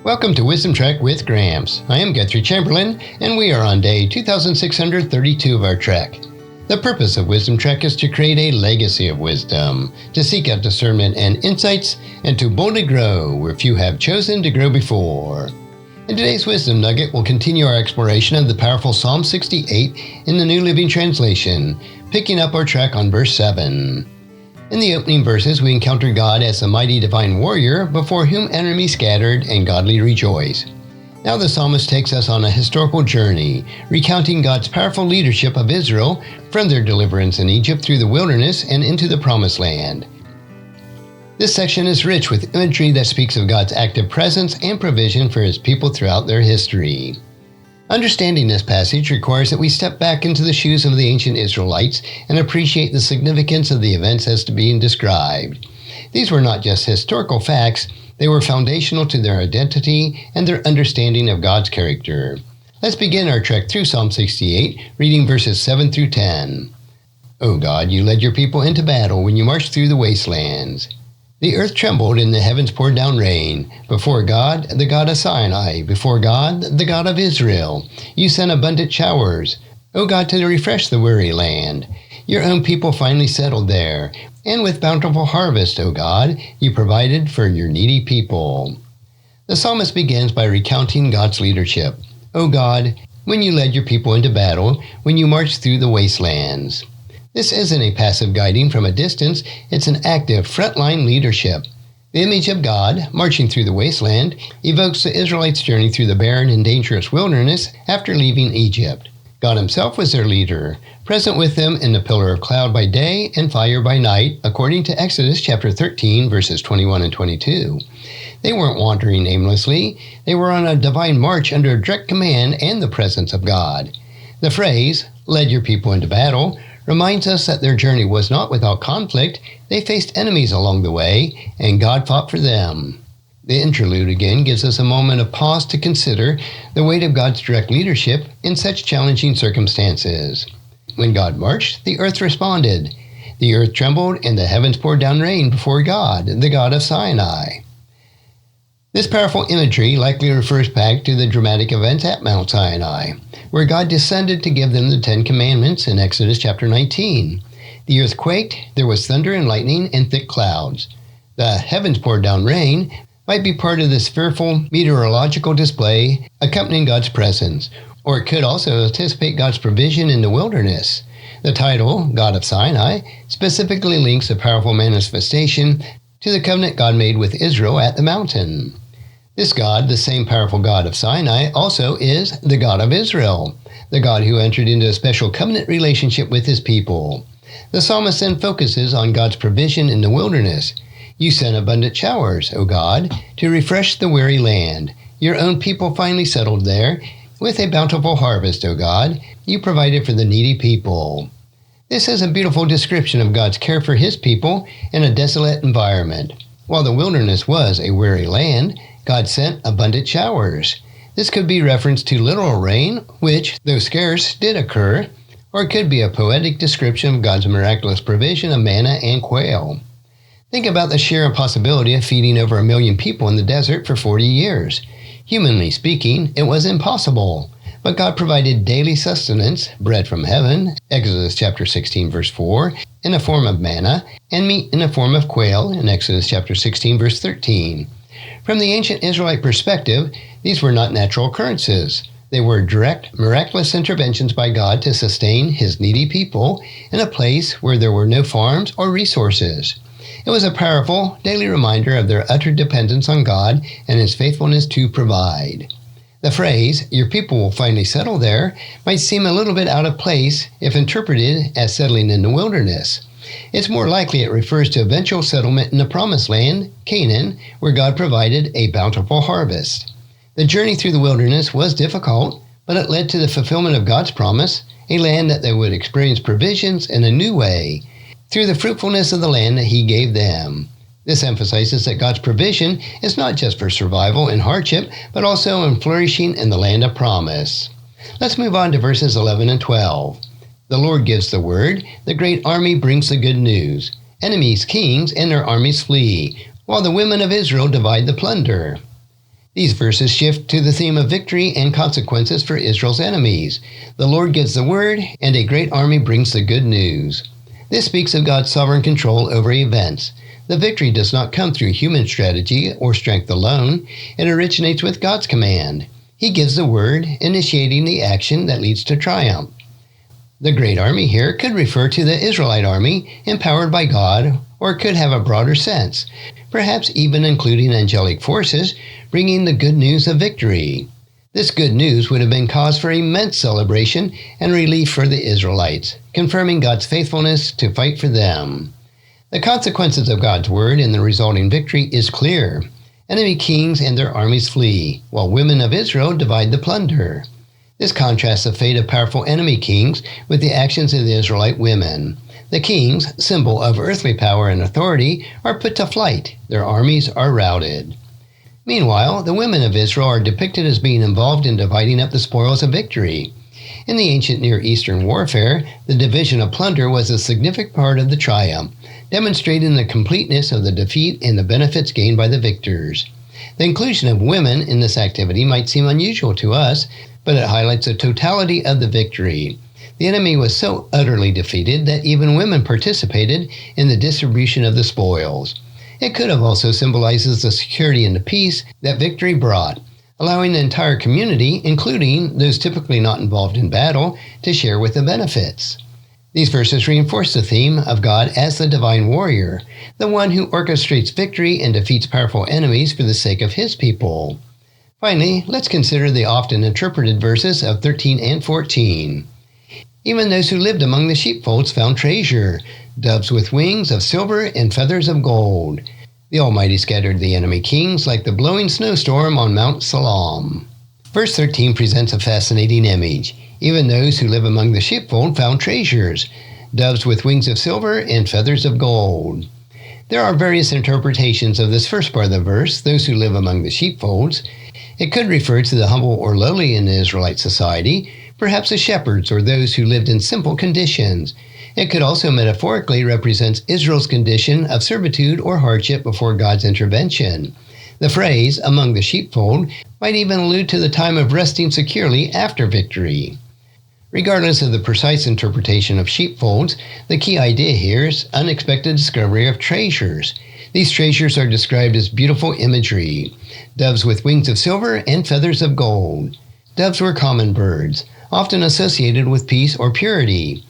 Welcome to Wisdom Trek with Gramps. I am Guthrie Chamberlain, and we are on day 2632 of our trek. The purpose of Wisdom Trek is to create a legacy of wisdom, to seek out discernment and insights, and to boldly grow where few have chosen to grow before. In today's Wisdom Nugget, we'll continue our exploration of the powerful Psalm 68 in the New Living Translation, picking up our track on verse 7. In the opening verses, we encounter God as the mighty divine warrior before whom enemies scattered and godly rejoice. Now the psalmist takes us on a historical journey, recounting God's powerful leadership of Israel from their deliverance in Egypt through the wilderness and into the Promised Land. This section is rich with imagery that speaks of God's active presence and provision for His people throughout their history. Understanding this passage requires that we step back into the shoes of the ancient Israelites and appreciate the significance of the events as being described. These were not just historical facts, they were foundational to their identity and their understanding of God's character. Let's begin our trek through Psalm 68, reading verses 7 through 10. O God, you led your people into battle when you marched through the wastelands. The earth trembled and the heavens poured down rain. Before God, the God of Sinai, before God, the God of Israel, you sent abundant showers, O God, to refresh the weary land. Your own people finally settled there, and with bountiful harvest, O God, you provided for your needy people. The psalmist begins by recounting God's leadership. O God, when you led your people into battle, when you marched through the wastelands. This isn't a passive guiding from a distance, it's an active frontline leadership. The image of God, marching through the wasteland, evokes the Israelites' journey through the barren and dangerous wilderness after leaving Egypt. God Himself was their leader, present with them in the pillar of cloud by day and fire by night, according to Exodus chapter 13, verses 21 and 22. They weren't wandering aimlessly, they were on a divine march under direct command and the presence of God. The phrase, led your people into battle, reminds us that their journey was not without conflict. They faced enemies along the way, and God fought for them. The interlude again gives us a moment of pause to consider the weight of God's direct leadership in such challenging circumstances. When God marched, the earth responded. The earth trembled, and the heavens poured down rain before God, the God of Sinai. This powerful imagery likely refers back to the dramatic events at Mount Sinai, where God descended to give them the 10 Commandments in Exodus chapter 19. The earth quaked, there was thunder and lightning and thick clouds. The heavens poured down rain might be part of this fearful meteorological display accompanying God's presence, or it could also anticipate God's provision in the wilderness. The title, God of Sinai, specifically links the powerful manifestation to the covenant God made with Israel at the mountain. This God, the same powerful God of Sinai, also is the God of Israel, the God who entered into a special covenant relationship with His people. The psalmist then focuses on God's provision in the wilderness. You sent abundant showers, O God, to refresh the weary land. Your own people finally settled there. With a bountiful harvest, O God, you provided for the needy people. This is a beautiful description of God's care for His people in a desolate environment. While the wilderness was a weary land, God sent abundant showers. This could be reference to literal rain, which, though scarce, did occur, or it could be a poetic description of God's miraculous provision of manna and quail. Think about the sheer impossibility of feeding over 1 million people in the desert for 40 years. Humanly speaking, it was impossible, but God provided daily sustenance, bread from heaven, Exodus chapter 16, verse 4, in the form of manna, and meat in the form of quail, in Exodus chapter 16, verse 13. From the ancient Israelite perspective, these were not natural occurrences. They were direct, miraculous interventions by God to sustain His needy people in a place where there were no farms or resources. It was a powerful, daily reminder of their utter dependence on God and His faithfulness to provide. The phrase, your people will finally settle there, might seem a little bit out of place if interpreted as settling in the wilderness. It's more likely it refers to eventual settlement in the Promised Land, Canaan, where God provided a bountiful harvest. The journey through the wilderness was difficult, but it led to the fulfillment of God's promise, a land that they would experience provisions in a new way, through the fruitfulness of the land that He gave them. This emphasizes that God's provision is not just for survival in hardship, but also in flourishing in the land of promise. Let's move on to verses 11 and 12. The Lord gives the word, the great army brings the good news. Enemies, kings, and their armies flee, while the women of Israel divide the plunder. These verses shift to the theme of victory and consequences for Israel's enemies. The Lord gives the word, and a great army brings the good news. This speaks of God's sovereign control over events. The victory does not come through human strategy or strength alone. It originates with God's command. He gives the word, initiating the action that leads to triumph. The great army here could refer to the Israelite army, empowered by God, or could have a broader sense, perhaps even including angelic forces, bringing the good news of victory. This good news would have been cause for immense celebration and relief for the Israelites, confirming God's faithfulness to fight for them. The consequences of God's word and the resulting victory is clear. Enemy kings and their armies flee, while women of Israel divide the plunder. This contrasts the fate of powerful enemy kings with the actions of the Israelite women. The kings, symbol of earthly power and authority, are put to flight. Their armies are routed. Meanwhile, the women of Israel are depicted as being involved in dividing up the spoils of victory. In the ancient Near Eastern warfare, the division of plunder was a significant part of the triumph, demonstrating the completeness of the defeat and the benefits gained by the victors. The inclusion of women in this activity might seem unusual to us, but it highlights the totality of the victory. The enemy was so utterly defeated that even women participated in the distribution of the spoils. It could have also symbolizes the security and the peace that victory brought, allowing the entire community, including those typically not involved in battle, to share with the benefits. These verses reinforce the theme of God as the divine warrior, the one who orchestrates victory and defeats powerful enemies for the sake of his people. Finally, let's consider the often interpreted verses of 13 and 14. Even those who lived among the sheepfolds found treasure, doves with wings of silver and feathers of gold. The Almighty scattered the enemy kings like the blowing snowstorm on Mount Salam. Verse 13 presents a fascinating image. Even those who live among the sheepfold found treasures, doves with wings of silver and feathers of gold. There are various interpretations of this first part of the verse, those who live among the sheepfolds. It could refer to the humble or lowly in the Israelite society, perhaps the shepherds or those who lived in simple conditions. It could also metaphorically represent Israel's condition of servitude or hardship before God's intervention. The phrase, among the sheepfold, might even allude to the time of resting securely after victory. Regardless of the precise interpretation of sheepfolds, the key idea here is unexpected discovery of treasures. These treasures are described as beautiful imagery. Doves with wings of silver and feathers of gold. Doves were common birds, often associated with peace or purity.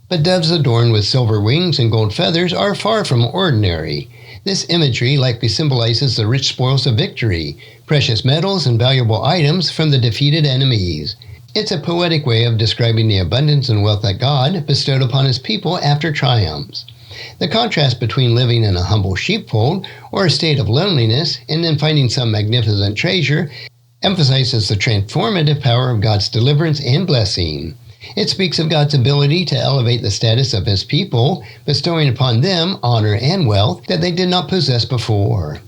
But doves adorned with silver wings and gold feathers are far from ordinary. This imagery likely symbolizes the rich spoils of victory, precious metals and valuable items from the defeated enemies. It's a poetic way of describing the abundance and wealth that God bestowed upon his people after triumphs. The contrast between living in a humble sheepfold or a state of loneliness and then finding some magnificent treasure emphasizes the transformative power of God's deliverance and blessing. It speaks of God's ability to elevate the status of his people, bestowing upon them honor and wealth that they did not possess before.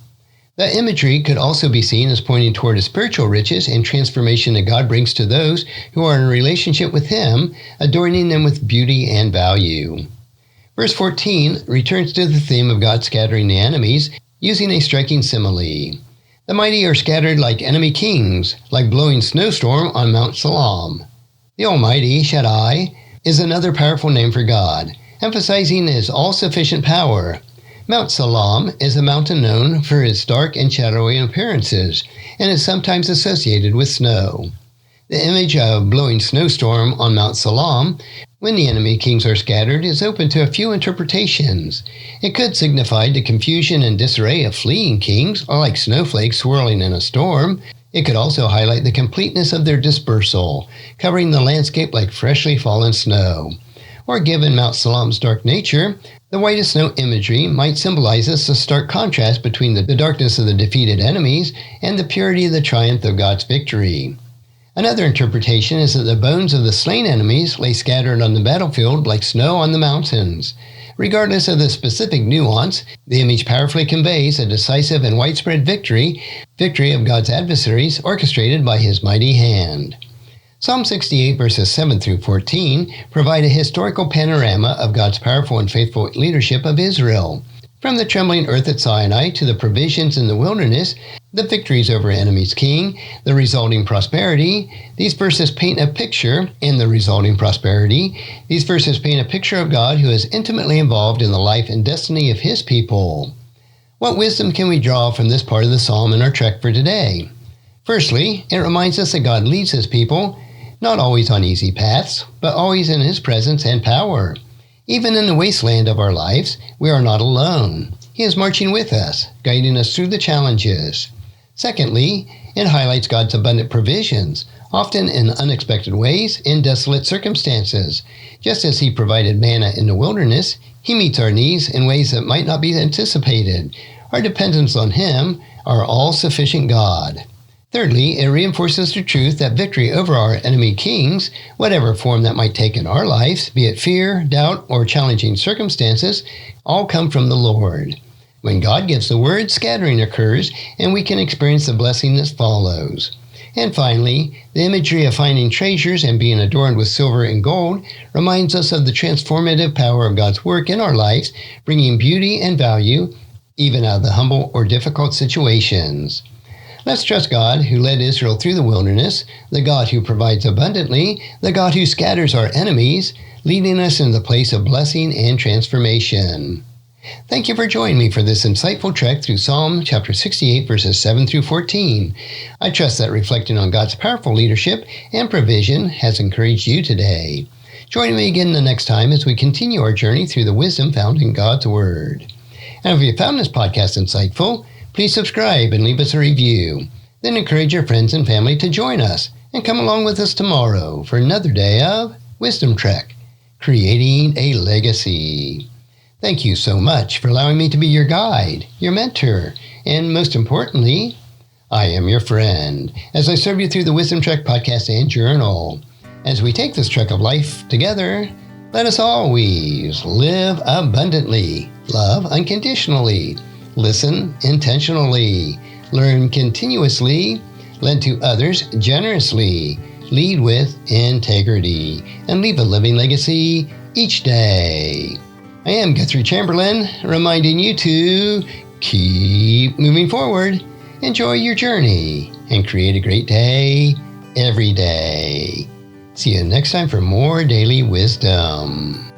The imagery could also be seen as pointing toward the spiritual riches and transformation that God brings to those who are in a relationship with him, adorning them with beauty and value. Verse 14 returns to the theme of God scattering the enemies, using a striking simile. The mighty are scattered like enemy kings, like blowing snowstorm on Mount Salam. The Almighty, Shaddai, is another powerful name for God, emphasizing his all-sufficient power. Mount Salam is a mountain known for its dark and shadowy appearances, and is sometimes associated with snow. The image of blowing snowstorm on Mount Salam, when the enemy kings are scattered, is open to a few interpretations. It could signify the confusion and disarray of fleeing kings, or like snowflakes swirling in a storm. It could also highlight the completeness of their dispersal, covering the landscape like freshly fallen snow. Or given Mount Salam's dark nature, the white as snow imagery might symbolize the stark contrast between the darkness of the defeated enemies and the purity of the triumph of God's victory. Another interpretation is that the bones of the slain enemies lay scattered on the battlefield like snow on the mountains. Regardless of the specific nuance, the image powerfully conveys a decisive and widespread victory of God's adversaries orchestrated by his mighty hand. Psalm 68 verses 7 through 14 provide a historical panorama of God's powerful and faithful leadership of Israel. From the trembling earth at Sinai to the provisions in the wilderness, the victories over enemies king, the resulting prosperity, these verses paint a picture of God who is intimately involved in the life and destiny of his people. What wisdom can we draw from this part of the psalm in our trek for today? Firstly, it reminds us that God leads his people, not always on easy paths, but always in his presence and power. Even in the wasteland of our lives, we are not alone. He is marching with us, guiding us through the challenges. Secondly, it highlights God's abundant provisions, often in unexpected ways in desolate circumstances. Just as he provided manna in the wilderness, he meets our needs in ways that might not be anticipated. Our dependence on him, our all-sufficient God. Thirdly, it reinforces the truth that victory over our enemy kings, whatever form that might take in our lives, be it fear, doubt, or challenging circumstances, all come from the Lord. When God gives the word, scattering occurs, and we can experience the blessing that follows. And finally, the imagery of finding treasures and being adorned with silver and gold reminds us of the transformative power of God's work in our lives, bringing beauty and value, even out of the humble or difficult situations. Let's trust God who led Israel through the wilderness, the God who provides abundantly, the God who scatters our enemies, leading us in the place of blessing and transformation. Thank you for joining me for this insightful trek through Psalm chapter 68, verses 7 through 14. I trust that reflecting on God's powerful leadership and provision has encouraged you today. Join me again the next time as we continue our journey through the wisdom found in God's Word. And if you found this podcast insightful, please subscribe and leave us a review. Then encourage your friends and family to join us and come along with us tomorrow for another day of Wisdom Trek, creating a legacy. Thank you so much for allowing me to be your guide, your mentor, and most importantly, I am your friend as I serve you through the Wisdom Trek podcast and journal. As we take this trek of life together, let us always live abundantly, love unconditionally, listen intentionally, learn continuously, lend to others generously, lead with integrity, and leave a living legacy each day. I am Guthrie Chamberlain, reminding you to keep moving forward, enjoy your journey, and create a great day every day. See you next time for more daily wisdom.